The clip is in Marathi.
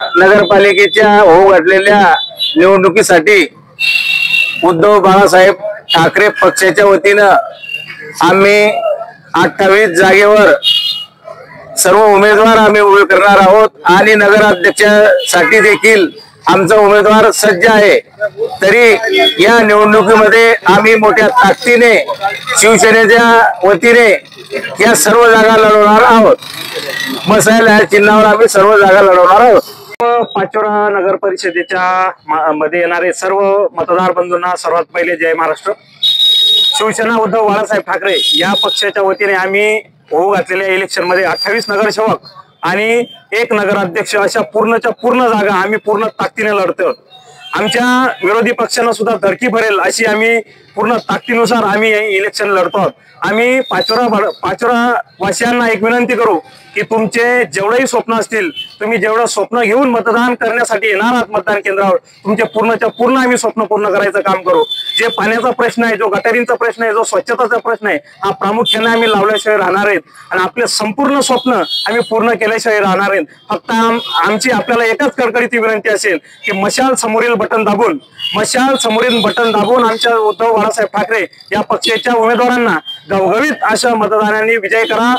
नगरपालिकेच्या होऊ घातलेल्या निवडणुकीसाठी उद्धव बाळासाहेब ठाकरे पक्षाच्या वतीनं आम्ही 28 जागेवर सर्व उमेदवार आम्ही उभे करणार आहोत आणि नगराध्यक्षासाठी देखील आमचा उमेदवार सज्ज आहे। तरी या निवडणुकीमध्ये आम्ही मोठ्या ताकदीने शिवसेनेच्या वतीने या सर्व जागा लढवणार आहोत। मसाल या चिन्हावर आम्ही सर्व जागा लढवणार आहोत। पाचोरा नगर परिषदेच्या मध्ये येणारे सर्व मतदार बंधूंना सर्वात पहिले जय महाराष्ट्र। शिवसेना उद्धव बाळासाहेब ठाकरे या पक्षाच्या वतीने आम्ही होऊ घातलेल्या इलेक्शन मध्ये 28 नगरसेवक आणि 1 नगराध्यक्ष अशा पूर्णच्या पूर्ण जागा आम्ही पूर्ण ताकदीने लढतो। आमच्या विरोधी पक्षांना सुद्धा धडकी भरेल अशी आम्ही पूर्ण ताकदीनुसार आम्ही इलेक्शन लढतो। आम्ही पाचोरा वासियांना एक विनंती करू की तुमचे जेवढेही स्वप्न असतील, तुम्ही जेवढं स्वप्न घेऊन मतदान करण्यासाठी येणार आहात मतदान केंद्रावर, तुमचे पूर्णच्या पूर्ण आम्ही स्वप्न पूर्ण करायचं काम करू। जे पाण्याचा प्रश्न आहे, जो गटारींचा प्रश्न आहे, जो स्वच्छताचा प्रश्न आहे, हा प्रामुख्याने आम्ही लावल्याशिवाय राहणार आहेत आणि आपले संपूर्ण स्वप्न आम्ही पूर्ण केल्याशिवाय राहणार आहेत। फक्त आमची आपल्याला एकच कडकडीची विनंती असेल की मशाल समोरील बटन दाबून आमच्या उद्धव बाळासाहेब ठाकरे या पक्षाच्या उमेदवारांना घवघवीत अशा मतदारांनी विजय करा।